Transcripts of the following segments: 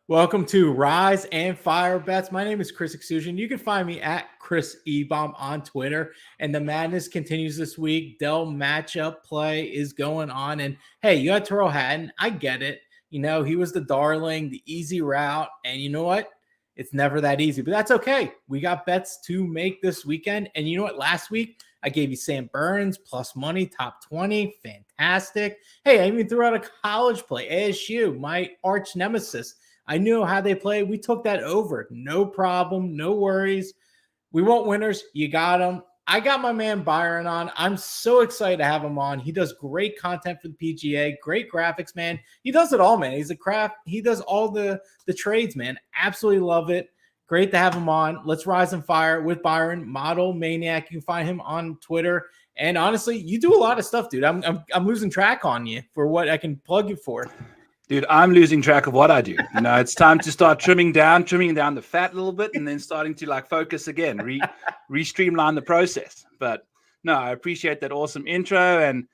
Welcome to Rise and Fire Bets. My name is Chris Exusion. You can find me at Chris Ebom on Twitter. And the madness continues this week. Dell matchup play is going on. And hey, you had Terrell Hatton. I get it. You know, he was the darling, the easy route. And you know what? It's never that easy, but that's okay. We got bets to make this weekend. And you know what? Last week, I gave you Sam Burns plus money, top 20. Fantastic. Hey, I even threw out a college play, ASU, my arch nemesis. I knew how they play. We took that over. No problem. No worries. We want winners. You got them. I got my man Byron on. I'm so excited to have him on. He does great content for the PGA, great graphics, man. He does it all, man. He's a craft. He does all the trades, man. Absolutely love it. Great to have him on. Let's rise and fire with Byron, Model Maniac. You can find him on Twitter. And honestly, you do a lot of stuff, dude. I'm losing track on you for what I can plug you for. Dude, I'm losing track of what I do. You know, it's time to start trimming down the fat a little bit, and then starting to like focus again, re-streamline the process. But no, I appreciate that awesome intro and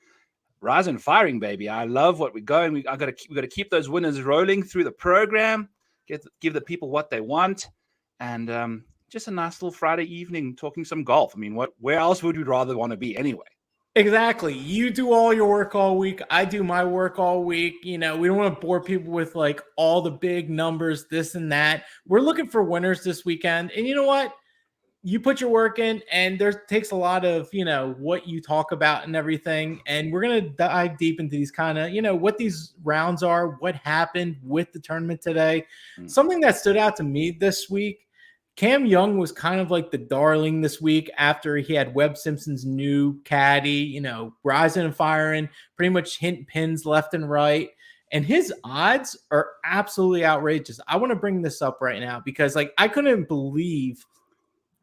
rise and firing, baby. I love what we're going. We got to keep those winners rolling through the program, give the people what they want, and just a nice little Friday evening talking some golf. I mean, where else would we rather want to be anyway? Exactly. You do all your work all week. I do my work all week. You know, we don't want to bore people with like all the big numbers, this and that. We're looking for winners this weekend. And you know what? You put your work in, and there takes a lot of, you know, what you talk about and everything. And we're going to dive deep into these kind of, you know, what these rounds are, what happened with the tournament today. Something that stood out to me this week. Cam Young was kind of like the darling this week after he had Webb Simpson's new caddy, you know, rising and firing, pretty much hint pins left and right. And his odds are absolutely outrageous. I want to bring this up right now because like I couldn't believe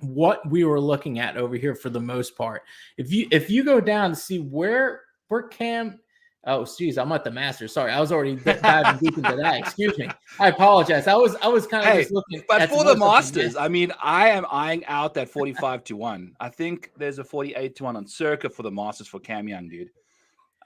what we were looking at over here for the most part. If you go down to see where Cam. Oh, geez, I'm at the Masters. Sorry, I was already diving deep into that. Excuse me. I apologize. I was kind of just looking. But for the Masters, I mean, I am eyeing out that 45-1. I think there's a 48-1 on Circa for the Masters for Cam Young, dude.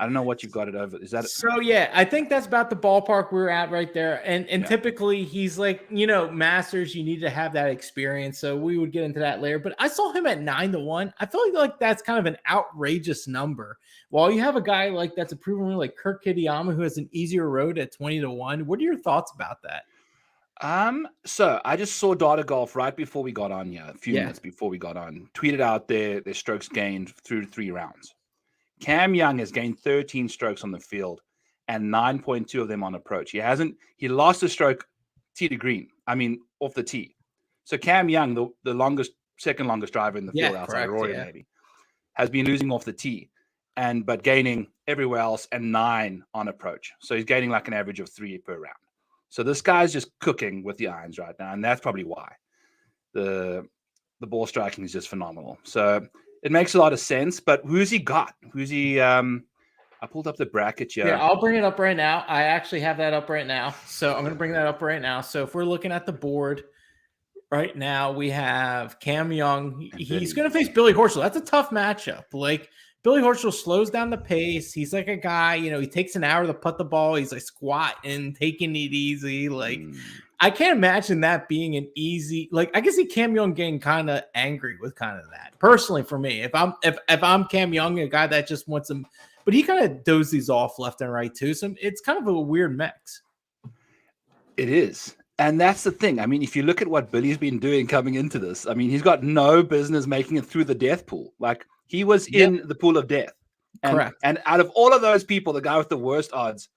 I don't know what you've got it over. Is that so? Yeah, I think that's about the ballpark we're at right there. And yeah. Typically he's like, you know, Masters, you need to have that experience. So we would get into that later. But I saw him at 9-1. I feel like that's kind of an outrageous number. While you have a guy like that's a proven winner like Kirk Kitayama who has an easier road at 20-1. What are your thoughts about that? So I just saw Data Golf right before we got on here, a few minutes before we got on, tweeted out their strokes gained through 3 rounds. Cam Young has gained 13 strokes on the field and 9.2 of them on approach. He lost a stroke tee to green. I mean, off the tee. So Cam Young, the second longest driver in the field outside Rory maybe, has been losing off the tee but gaining everywhere else and 9 on approach. So he's gaining like an average of 3 per round. So this guy's just cooking with the irons right now. And that's probably why the ball striking is just phenomenal. So it makes a lot of sense, but who's he got? I pulled up the bracket here. Yeah, I'll bring it up right now. I actually have that up right now. So I'm going to bring that up right now. So if we're looking at the board right now, we have Cam Young. He's going to face Billy Horschel. That's a tough matchup. Like Billy Horschel slows down the pace. He's like a guy, you know, he takes an hour to putt the ball. He's like squatting, taking it easy. Like I can't imagine that being an easy, like I can see Cam Young getting kind of angry with kind of that. Personally, for me, if I'm Cam Young, a guy that just wants him, but he kind of dozes off left and right too. So it's kind of a weird mix. It is. And that's the thing. I mean, if you look at what Billy's been doing coming into this, I mean, he's got no business making it through the death pool. Like he was in the pool of death. Correct. And out of all of those people, the guy with the worst odds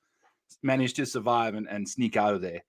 managed to survive and sneak out of there.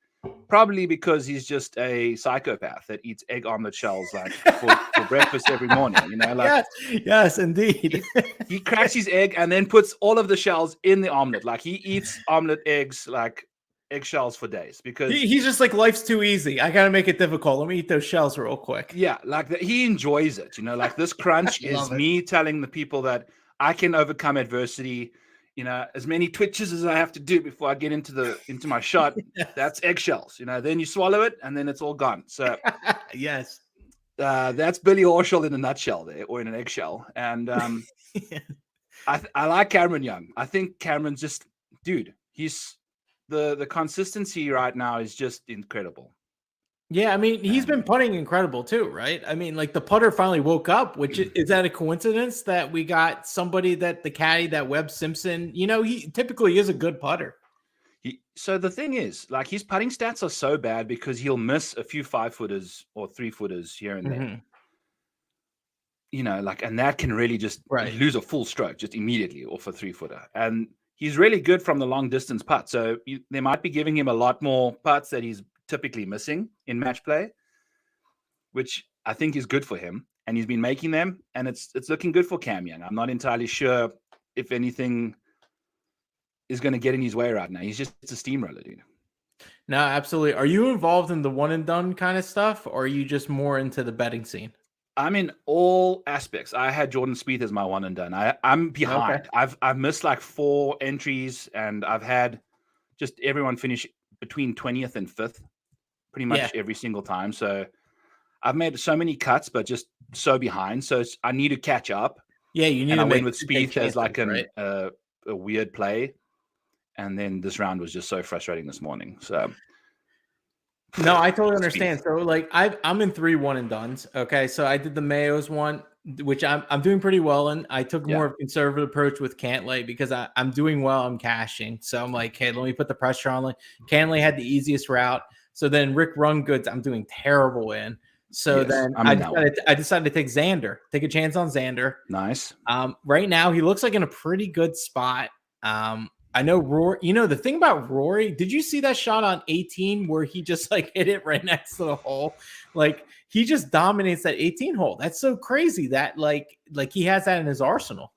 Probably because he's just a psychopath that eats egg omelet shells like for breakfast every morning. You know, like yes, indeed. he cracks his egg and then puts all of the shells in the omelet. Like he eats omelet eggs like eggshells for days because he's just like, life's too easy. I gotta make it difficult. Let me eat those shells real quick. Yeah, like he enjoys it. You know, like this crunch is me telling the people that I can overcome adversity. You know, as many twitches as I have to do before I get into my shot, that's eggshells. You know, then you swallow it and then it's all gone. So yes, that's Billy Horschel in a nutshell there, or in an eggshell. And I like Cameron Young. I think Cameron's just, dude, he's the consistency right now is just incredible. Yeah, I mean, he's been putting incredible too, right? I mean, like the putter finally woke up, which is that a coincidence that we got somebody that the caddy, that Webb Simpson, he typically is a good putter. So the thing is, like his putting stats are so bad because he'll miss a few 5-footers or 3-footers here and there. And that can really just lose a full stroke just immediately off a 3-footer. And he's really good from the long distance putt. So they might be giving him a lot more putts that he's typically missing in match play, which I think is good for him. And he's been making them, and it's looking good for Cam Young. I'm not entirely sure if anything is going to get in his way right now. He's just a steamroller, dude. No, absolutely. Are you involved in the one and done kind of stuff, or are you just more into the betting scene? I'm in all aspects. I had Jordan Spieth as my one and done. I'm behind. Okay. I've missed like 4 entries, and I've had just everyone finish between 20th and 5th pretty much every single time. So I've made so many cuts, but just so behind. So I need to catch up. Yeah, you need and to I went with Spieth as like a weird play. And then this round was just so frustrating this morning. So no, I totally understand. So like I'm in 3 one and dones. Okay. So I did the Mayos one, which I'm doing pretty well in. I took more of a conservative approach with Cantlay because I'm doing well. I'm cashing. So I'm like, hey, let me put the pressure on. Cantlay had the easiest route. So then Rick Rungoods, I'm doing terrible in. So then I decided to take Xander, take a chance on Xander. Nice. Right now he looks like in a pretty good spot. I know Rory, the thing about Rory, did you see that shot on 18 where he just like hit it right next to the hole? Like he just dominates that 18 hole. That's so crazy that like he has that in his arsenal.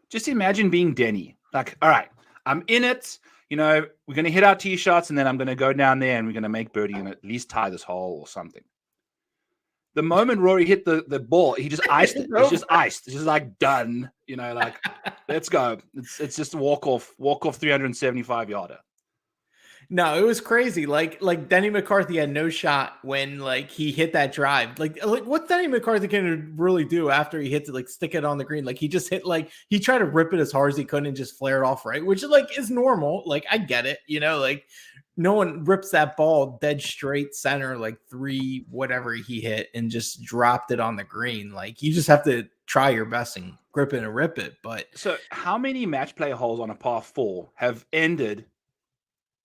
Just imagine being Denny. Like, all right, I'm in it. We're going to hit our tee shots and then I'm going to go down there and we're going to make birdie and at least tie this hole or something. The moment Rory hit the ball, he just iced it. It's just iced. It's just like done. Like let's go. It's just a walk off 375 yarder. No, it was crazy. Like Denny McCarthy had no shot when like he hit that drive. Like what Denny McCarthy can really do after he hits it, like stick it on the green. Like he just hit he tried to rip it as hard as he could and just flare it off right, which is normal. Like I get it, like no one rips that ball dead straight center, like 3, whatever he hit, and just dropped it on the green. Like you just have to try your best and grip it and rip it. But so how many match play holes on a par 4 have ended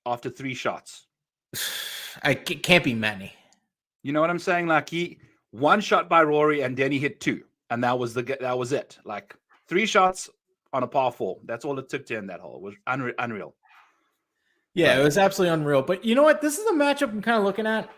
after 3 shots? I can't be many. You know what I'm saying? Like one shot by Rory and then he hit 2. And that was it. Like 3 shots on a par 4. That's all it took to end that hole. It was unreal. Yeah, it was absolutely unreal. But you know what? This is a matchup I'm kind of looking at.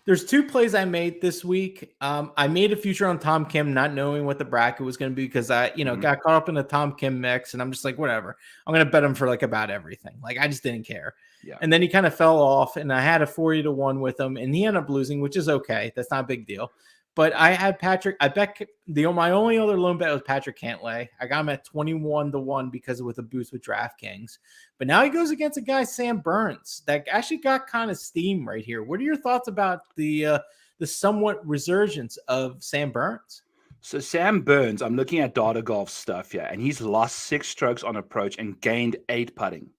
There's 2 plays I made this week. I made a future on Tom Kim, not knowing what the bracket was going to be because I, got caught up in the Tom Kim mix, and I'm just like, whatever. I'm going to bet him for like about everything. Like I just didn't care. Yeah. And then he kind of fell off, and I had a 40-1 with him, and he ended up losing, which is okay. That's not a big deal. But I had Patrick. I bet my only other lone bet was Patrick Cantlay. I got him at 21-1 because with a boost with DraftKings. But now he goes against a guy, Sam Burns, that actually got kind of steam right here. What are your thoughts about the somewhat resurgence of Sam Burns? So Sam Burns, I'm looking at data golf stuff here, and he's lost 6 strokes on approach and gained 8 putting.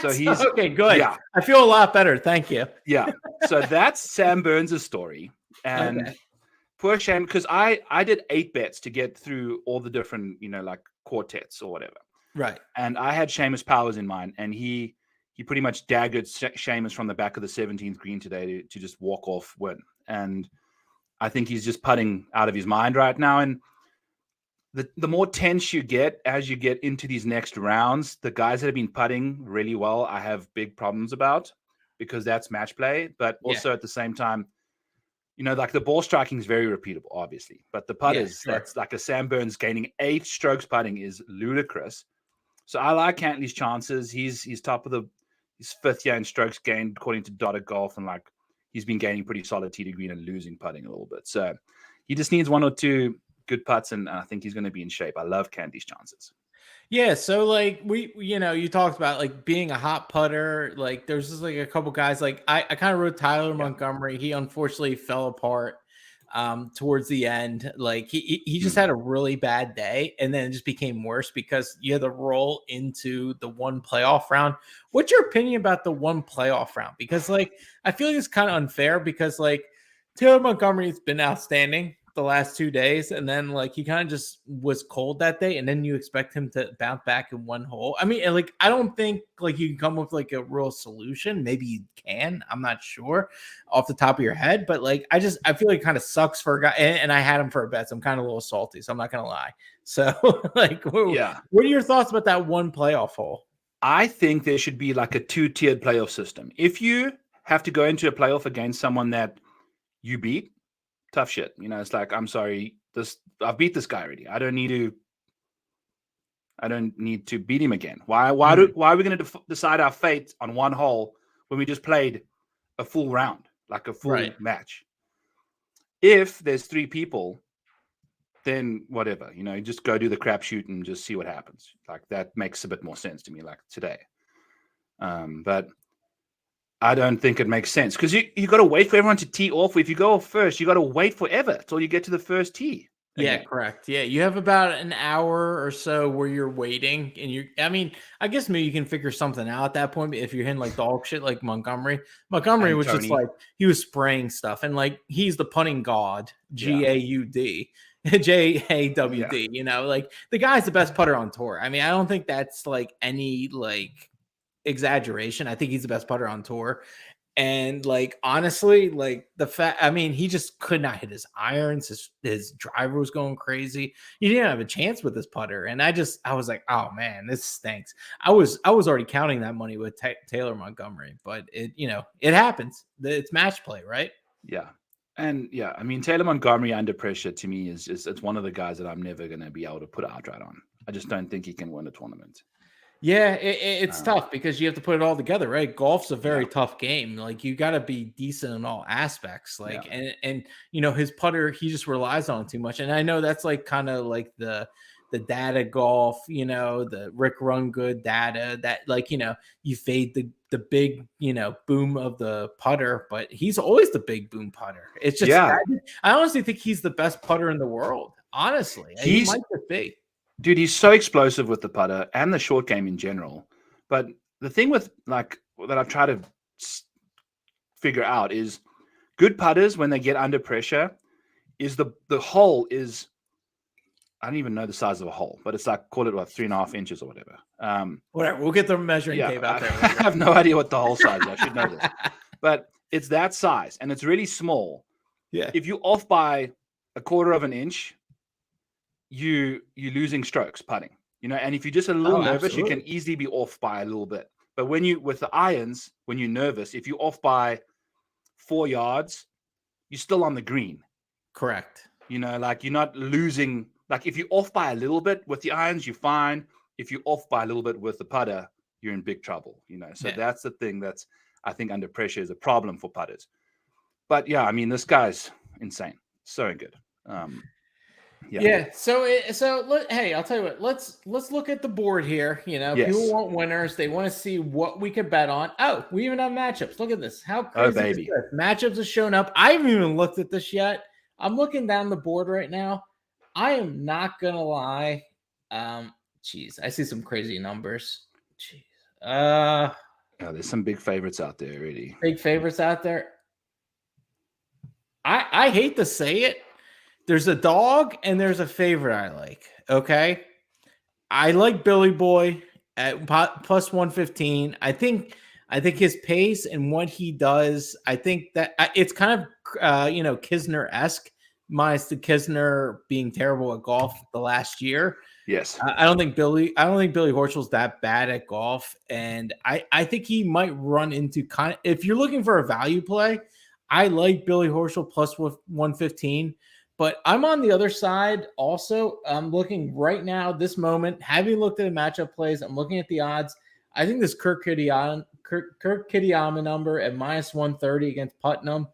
So he's okay. Good. Yeah. I feel a lot better. Thank you. Yeah. So that's Sam Burns' story. And poor Shane, because I did 8 bets to get through all the different, like quartets or whatever. Right. And I had Seamus Powers in mind, and he pretty much daggered Seamus from the back of the 17th green today to just walk off win. And I think he's just putting out of his mind right now. And the more tense you get as you get into these next rounds, the guys that have been putting really well, I have big problems about because that's match play. But also at the same time, like the ball striking is very repeatable, obviously. But the putters, that's like a Sam Burns gaining 8 strokes putting is ludicrous. So I like Cantley's chances. He's top of his 5th year in strokes gained according to Data Golf, and like he's been gaining pretty solid tee to green and losing putting a little bit. So he just needs 1 or 2 good putts, and I think he's going to be in shape. I love Cantley's chances. Yeah, so like you talked about like being a hot putter. Like there's just like a couple guys. Like I kind of wrote Tyler Montgomery. He unfortunately fell apart. towards the end. Like he just had a really bad day, and then it just became worse because you had to roll into the one playoff round. What's your opinion about the one playoff round? Because like I feel like it's kind of unfair because like Taylor Montgomery's been outstanding the last 2 days, and then like he kind of just was cold that day, and then you expect him to bounce back in one hole. I mean, like I don't think like you can come up with like a real solution. Maybe you can. I'm not sure off the top of your head, but like I feel like it kind of sucks for a guy, and I had him for a bet, so I'm kind of a little salty, so I'm not gonna lie. So like, what are your thoughts about that one playoff hole? I think there should be like a 2-tiered playoff system. If you have to go into a playoff against someone that you beat, tough shit. You know, it's like, I'm sorry, I've beat this guy already. I don't need to beat him again. Why are we going to decide our fate on one hole when we just played a full round, like a full match? If there's 3 people, then whatever, you know, just go do the crapshoot and just see what happens. Like that makes a bit more sense to me, like today. But I don't think it makes sense because you got to wait for everyone to tee off. If you go off first, you got to wait forever till you get to the first tee. Yeah, correct. Yeah, you have about an hour or so where you're waiting, and I mean, I guess maybe you can figure something out at that point. But if you're hitting like dog shit like Montgomery was just like he was spraying stuff, and like he's the putting god, GAUD, JAWD. You know, like the guy's the best putter on tour. I mean, I don't think that's like any like exaggeration. I think he's the best putter on tour. And like honestly, like the fact, I mean, he just could not hit his irons. His driver was going crazy. He didn't have a chance with his putter. And I was like, oh man, this stinks. I was already counting that money with Taylor Montgomery, but it happens. It's match play, right? Yeah. And yeah, I mean, Taylor Montgomery under pressure to me is it's one of the guys that I'm never going to be able to put outright on. I just don't think he can win a tournament. Yeah, it's tough because you have to put it all together, right? Golf's a very tough game. Like you got to be decent in all aspects. Like and his putter, he just relies on it too much. And I know that's like kind of like the data golf, the Rick Run Good data that like you fade the big boom of the putter, but he's always the big boom putter. It's just I honestly think he's the best putter in the world. Honestly, he might just be. Dude, he's so explosive with the putter and the short game in general. But the thing with like that I've tried to figure out is good putters when they get under pressure is the hole is, I don't even know the size of a hole, but it's like, call it what, 3.5 inches or whatever. Whatever, we'll get the measuring tape out there. I have no idea what the hole size is. I should know this, but it's that size and it's really small. Yeah. If you're off by 1/4 of an inch, you're losing strokes putting, and if you're just a little nervous, you can easily be off by a little bit. But with the irons, when you're nervous, if you're off by 4 yards, you're still on the green. Correct. Like you're not losing. Like if you're off by a little bit with the irons, you're fine. If you're off by a little bit with the putter, you're in big trouble. So that's the thing that's, I think, under pressure is a problem for putters. But yeah, I mean, this guy's insane. So good. Yeah. So hey, I'll tell you what. Let's look at the board here. People want winners. They want to see what we could bet on. Oh, we even have matchups. Look at this. How crazy is this? Matchups have shown up. I haven't even looked at this yet. I'm looking down the board right now. I am not gonna lie. Geez, I see some crazy numbers. Jeez. There's some big favorites out there already. Big favorites out there. I hate to say it. There's a dog and there's a favorite I like. Okay. I like Billy Boy at plus 115. I think his pace and what he does, I think that it's kind of, Kisner-esque, minus the Kisner being terrible at golf the last year. Yes. I don't think Billy Horschel's that bad at golf. And I think he might run into if you're looking for a value play, I like Billy Horschel plus 115. But I'm on the other side also. I'm looking right now, this moment, having looked at the matchup plays, I'm looking at the odds. I think this Kirk Kitayama number at minus 130 against Putnam,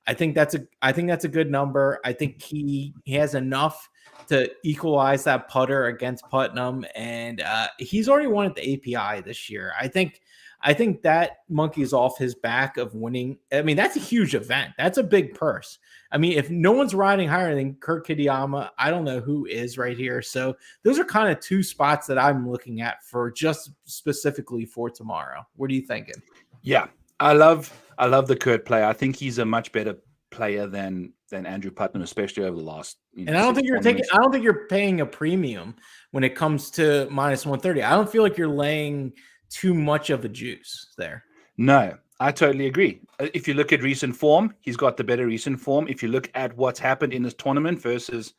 I think that's a good number. I think he has enough to equalize that putter against Putnam, and he's already won at the API this year. I think I think that monkey's off his back of winning. I mean, that's a huge event. That's a big purse. I mean, if no one's riding higher than Kurt Kitayama, I don't know who is right here. So those are kind of two spots that I'm looking at for just specifically for tomorrow. What are you thinking? Yeah, I love the Kurt play. I think he's a much better player than Andrew Putnam, especially over the last. And I don't think you're paying a premium when it comes to minus 130. I don't feel like you're laying too much of a juice there. No, I totally agree. If you look at recent form, he's got the better recent form. If you look at what's happened in this tournament versus,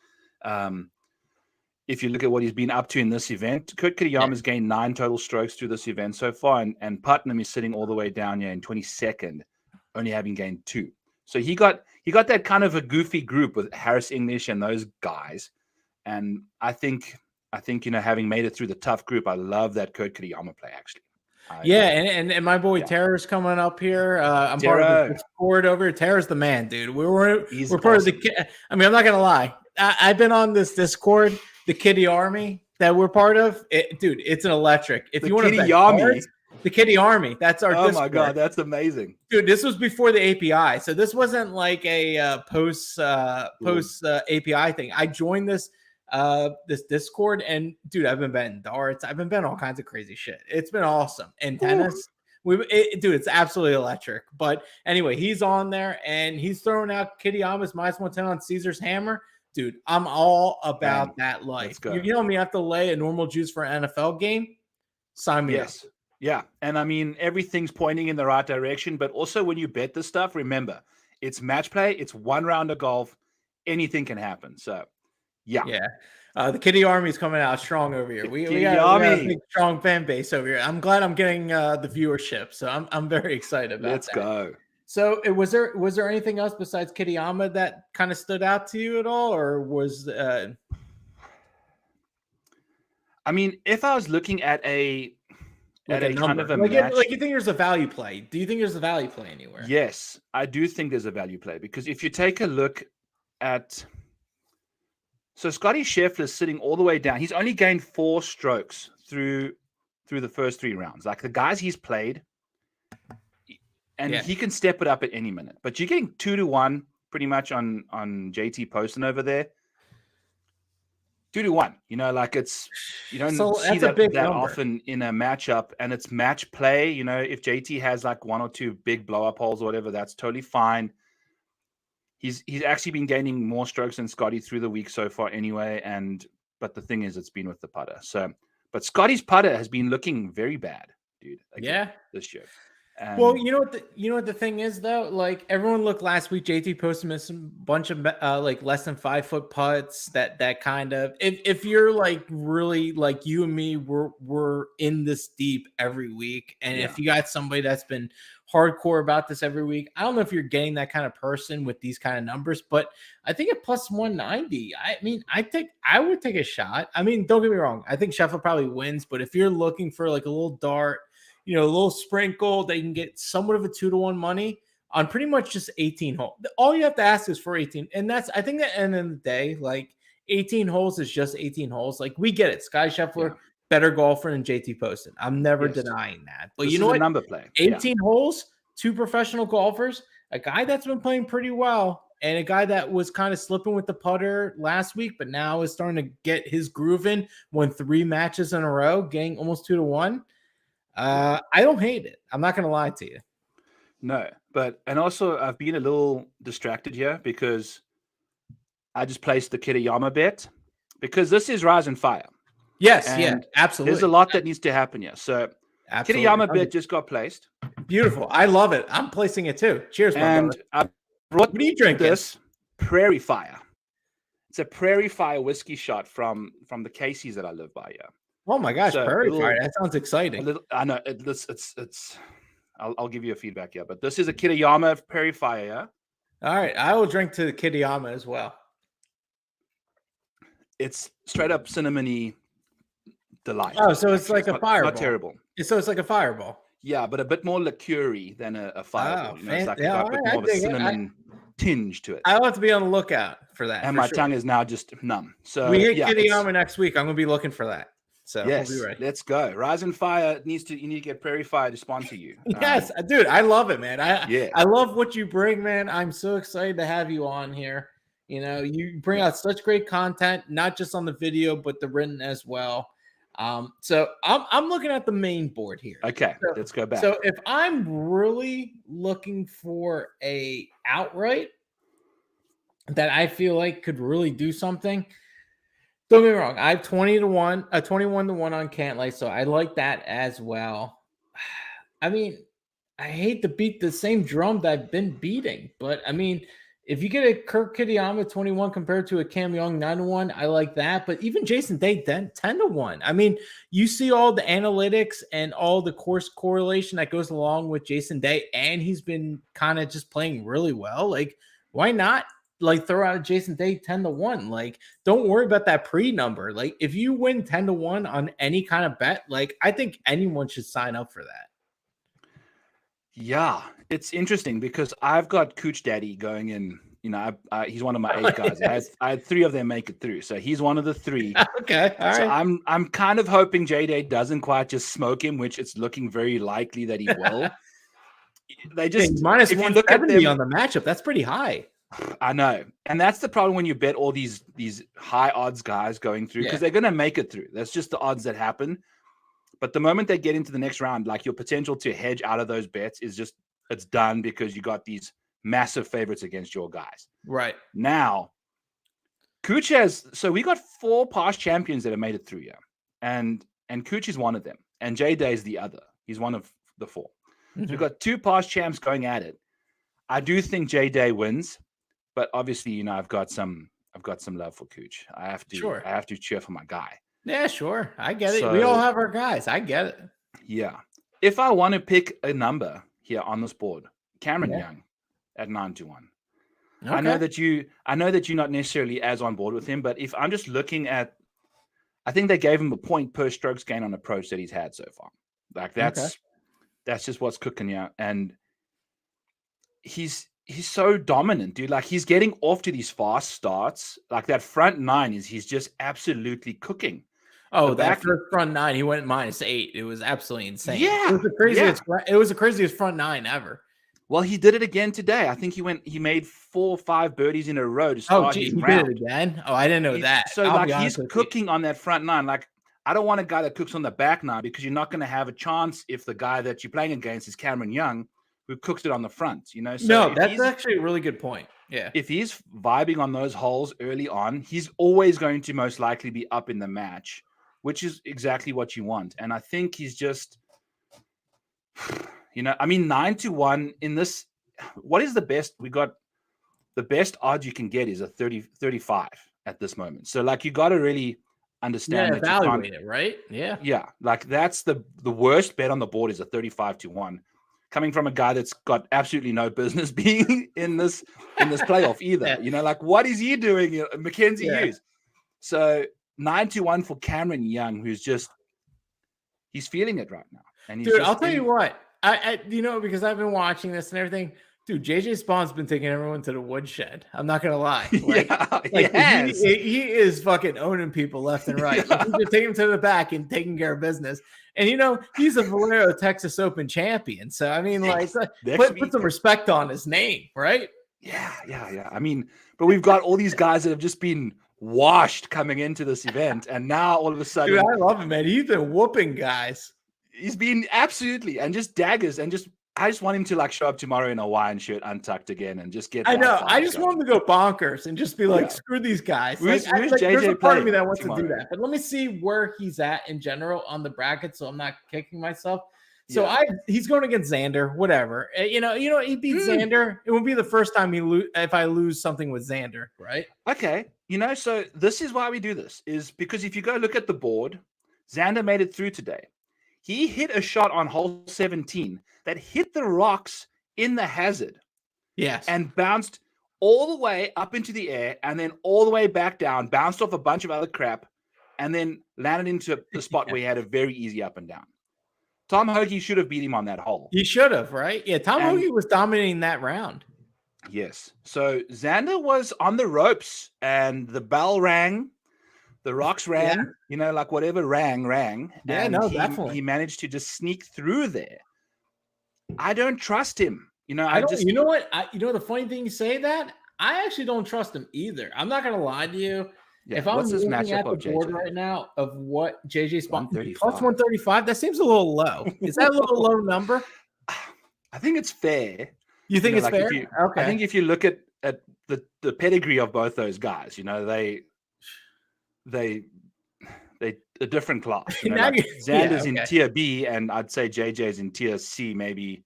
if you look at what he's been up to in this event, Kurt Kitayama's gained 9 total strokes through this event so far, and Putnam is sitting all the way down here in 22nd, only having gained 2. So he got that kind of a goofy group with Harris English and those guys, and I think having made it through the tough group, I love that Kurt Kitayama play actually. And my boy Tara's coming up here. I'm part of the Discord over here. Tara's the man, dude. We're awesome. Part of the. I mean, I'm not gonna lie. I've been on this Discord, the Kitty Army that we're part of. Dude, it's an electric. If you want to bet cards, the Kitty Army. That's our. Discord. My god, that's amazing, dude. This was before the API, so this wasn't like a post API thing. I joined this Discord, and dude, I've been betting darts. I've been betting all kinds of crazy shit. It's been awesome. And tennis, dude, it's absolutely electric. But anyway, he's on there and he's throwing out Kitayama's minus 110 on Caesar's hammer. Dude, I'm all about that life. You know me, I have to lay a normal juice for an NFL game. Sign me up. Yeah. And I mean, everything's pointing in the right direction. But also when you bet this stuff, remember, it's match play. It's one round of golf. Anything can happen. So yeah. The Kitty Army is coming out strong over here. We got a big, strong fan base over here. I'm glad I'm getting the viewership, so I'm very excited about Let's go. So was there anything else besides Kitayama that kind of stood out to you at all, or was? I mean, if I was looking at a kind of a match, like you think there's a value play? Do you think there's a value play anywhere? Yes, I do think there's a value play because if you take a look at. So Scotty Scheffler is sitting all the way down. He's only gained 4 strokes through the first 3 rounds. Like the guys he's played, and he can step it up at any minute. But you're getting 2-1 pretty much on JT Poston over there. 2-1. You know, like you don't see that often in a matchup, and it's match play. You know, if JT has like 1 or 2 big blow up holes or whatever, that's totally fine. He's actually been gaining more strokes than Scotty through the week so far anyway. But the thing is, it's been with the putter. So, but Scotty's putter has been looking very bad, dude. This year. Well, you know what the thing is though. Like everyone looked last week, JT posted a bunch of like less than 5 foot putts. That kind of if you're like really like you and me, we're in this deep every week, and if you got somebody that's been hardcore about this every week, I don't know if you're getting that kind of person with these kind of numbers, but I think at plus 190, I mean, I would take a shot. I mean, don't get me wrong, I think Scheffler probably wins, but if you're looking for like a little dart, you know, a little sprinkle, they can get somewhat of a 2-1 money on pretty much just 18 holes. All you have to ask is for 18, and that's I think at the end of the day, like 18 holes is just 18 holes. Like we get it, Sky Scheffler. Better golfer than JT Poston. I'm never denying that. But you know what? Number play. 18 holes, 2 professional golfers, a guy that's been playing pretty well, and a guy that was kind of slipping with the putter last week, but now is starting to get his groove in. Won 3 matches in a row, getting almost 2-1. I don't hate it. I'm not going to lie to you. No, and also I've been a little distracted here because I just placed the Kitayama bet because this is Rise and Fire. Yes, absolutely. There's a lot that needs to happen here. So Kitayama bet just got placed. Beautiful. I love it. I'm placing it too. Cheers, and I brought what are you drinking? This Prairie Fire. It's a Prairie Fire whiskey shot from the Casey's that I live by here. Oh my gosh, Prairie Fire. That sounds exciting. I know it's I'll give you a feedback here, but this is a Kitayama Prairie Fire. Yeah? All right, I will drink to the Kitayama as well. It's straight up cinnamony delight. Oh, so it's like a fireball. Not terrible. So it's like a fireball. Yeah, but a bit more liqueur-y than a fireball. You know, it's like a bit more of a cinnamon tinge to it. I'll have to be on the lookout for that. And my tongue is now just numb. So we hit Kitayama next week. I'm going to be looking for that. So Yes, we'll be ready. let's go. Rise and Fire you need to get Prairie Fire to sponsor you. Yes, dude, I love it, man. Yeah. I love what you bring, man. I'm so excited to have you on here. You know, you bring out such great content, not just on the video, but the written as well. So I'm looking at the main board here. Okay, let's go back. So if I'm really looking for a outright that I feel like could really do something, don't get me wrong. I have 21 to 1 on Cantlay, so I like that as well. I mean, I hate to beat the same drum that I've been beating, but I mean, if you get a Kirk Kitayama 21 compared to a Cam Young 9 to 1, I like that. But even Jason Day 10 to 1. I mean, you see all the analytics and all the course correlation that goes along with Jason Day, and he's been kind of just playing really well. Like, why not like throw out a Jason Day 10 to 1? Like, don't worry about that pre number. Like, if you win 10 to 1 on any kind of bet, like, I think anyone should sign up for that. Yeah, it's interesting because I've got Cooch Daddy going in. You know, he's one of my 8 guys. Yes. I had 3 of them make it through, so he's one of the 3. Okay, all so right. I'm kind of hoping J-Day doesn't quite just smoke him, which it's looking very likely that he will. They just minus if you 170 look at them, on the matchup. That's pretty high. I know, and that's the problem when you bet all these high odds guys going through because they're going to make it through. That's just the odds that happen. But the moment they get into the next round, like your potential to hedge out of those bets is just, it's done because you got these massive favorites against your guys. Right. Now, Cooch so we got 4 past champions that have made it through here. And Cooch is one of them. And J-Day is the other. He's one of the 4. So we've got 2 past champs going at it. I do think J-Day wins, but obviously, you know, I've got some love for Cooch. I have to cheer for my guy. Yeah, sure. I get it. We all have our guys. I get it. Yeah. If I want to pick a number here on this board, Cameron Young at 9 to 1. Okay. I know that you're not necessarily as on board with him, but if I'm just looking at, I think they gave him a point per strokes gain on approach that he's had so far. Like that's just what's cooking here. And he's so dominant, dude. Like he's getting off to these fast starts. Like that front 9 he's just absolutely cooking. Oh, that first front 9, he went -8. It was absolutely insane. Yeah, it was the craziest. It was the craziest front 9 ever. Well, he did it again today. I think he made 4 or 5 birdies in a row to start his round. He did it again. Oh, I didn't know that. So he's cooking on that front 9. Like I don't want a guy that cooks on the back 9 because you're not going to have a chance if the guy that you're playing against is Cameron Young, who cooks it on the front. You know. So no, that's actually a really good point. Yeah. If he's vibing on those holes early on, he's always going to most likely be up in the match, which is exactly what you want. And I think he's just, you know, I mean, 9 to 1 in this. What is the best? We got the best odds you can get is a 35 at this moment. So like you got to really understand that evaluate it, right? Yeah. Yeah. Like that's the worst bet on the board is a 35 to 1. Coming from a guy that's got absolutely no business being in this playoff either. You know, like what is he doing? Mackenzie Hughes. So 9 to 1 for Cameron Young, who's just he's feeling it right now. And dude, I'll tell you what. I you know, because I've been watching this and everything. Dude, JJ Spawn's been taking everyone to the woodshed. I'm not gonna lie. He is fucking owning people left and right. Like, he's just taking them to the back and taking care of business. And you know, he's a Valero Texas Open champion. So I mean, like, put some respect on his name, right? Yeah. I mean, but we've got all these guys that have just been washed coming into this event, and now all of a sudden, dude, I love him, man. He's been whooping guys. He's been absolutely and just daggers and just. I just want him to like show up tomorrow in a Hawaiian shirt, untucked again, and just get. I know. I just want him to go bonkers and just be like, "Screw these guys." Who's there's JJ a part of me that wants tomorrow? to do that, but let me see where he's at in general on the bracket, so I'm not kicking myself. So he's going against Xander, whatever. You know, he beat Xander. It would be the first time if I lose something with Xander, right? Okay. You know, so this is why we do this, is because if you go look at the board, Xander made it through today. He hit a shot on hole 17 that hit the rocks in the hazard. Yes. And bounced all the way up into the air and then all the way back down, bounced off a bunch of other crap, and then landed into the spot where he had a very easy up and down. Tom Hoge should have beat him on that hole. He should have, right? Yeah, Tom Hoge was dominating that round. Yes. So Xander was on the ropes and the bell rang. The rocks rang, like whatever rang. Yeah, and no, he definitely. managed to just sneak through there. I don't trust him. I don't. You know what? The funny thing you say that, I actually don't trust him either. I'm not gonna lie to you. Yeah. If I'm What's this looking matchup at the of board JJ? right now of what JJ Spawn plus 135. 135, that seems a little low. Is that a little low number? I think it's fair. You think it's like fair? I think if you look at the pedigree of both those guys, they a different class. Xander's in tier B, and I'd say JJ's in tier C, maybe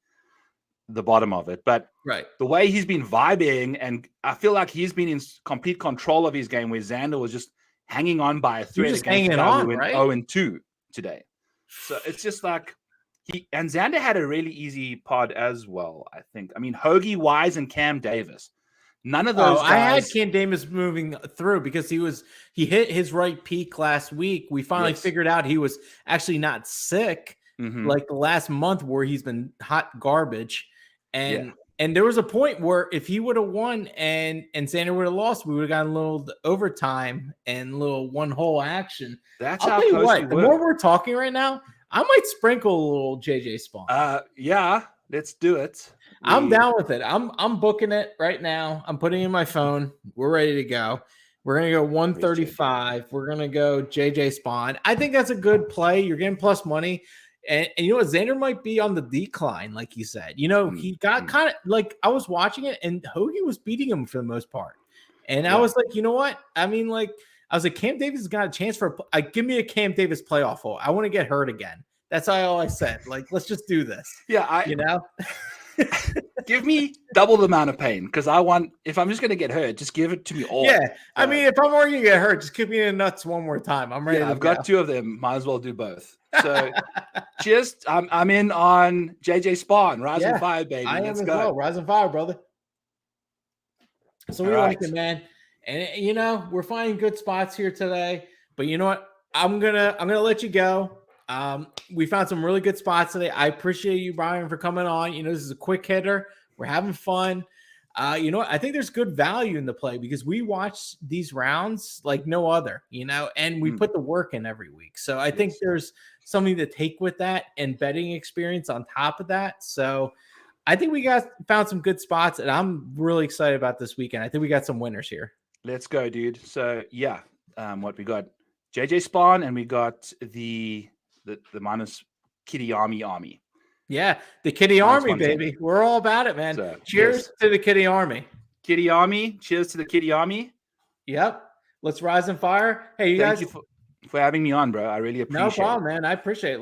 the bottom of it. But the way he's been vibing, and I feel like he's been in complete control of his game, where Xander was just hanging on by a thread just against hanging the guy on, who went right? 0-2 today. So it's just like and Xander had a really easy pod as well, I think. I mean, Hoagie Wise and Cam Davis. None of those guys. I had Cam Davis moving through because he hit his right peak last week. We finally figured out he was actually not sick like the last month where he's been hot garbage. And there was a point where if he would have won and Xander would have lost, we would have gotten a little overtime and a little one hole action. That's I'll how tell you close what, the more we're talking right now, I might sprinkle a little JJ Spawn. Yeah, let's do it. I'm down with it. I'm booking it right now. I'm putting in my phone. We're ready to go. We're gonna go 135. We're gonna go JJ Spawn. I think that's a good play. You're getting plus money. And you know what? Xander might be on the decline, like you said. He got kind of like I was watching it, and Hoagie was beating him for the most part. And I was like, you know what? I mean, like, I was like, Cam Davis has got a chance for give me a Cam Davis playoff hole. I want to get hurt again. That's all I said. Like, let's just do this. Yeah, give me double the amount of pain, because if I'm just going to get hurt, just give it to me all. Yeah, I mean, if I'm already going to get hurt, just kick me in the nuts one more time. I'm ready. I've got two of them. Might as well do both. So, cheers. I'm in on JJ Spawn, Rise and Fire, baby. Let's go. Well. Rise and Fire, brother. So we like it, man. And we're finding good spots here today. But you know what? I'm gonna let you go. We found some really good spots today. I appreciate you, Brian, for coming on. This is a quick hitter. We're having fun. You know what? I think there's good value in the play because we watch these rounds like no other, and we put the work in every week. So I think there's something to take with that and betting experience on top of that. So I think we found some good spots, and I'm really excited about this weekend. I think we got some winners here. Let's go, dude. So what we got? JJ Spawn, and we got the minus Kitty Army. Yeah, the Kitty Army, baby. We're all about it, man. So, cheers to the Kitty Army. Kitty Army. Cheers to the Kitty Army. Yep. Let's rise and fire. Hey, Thank you for having me on, bro. I really appreciate it. No problem, man. I appreciate it.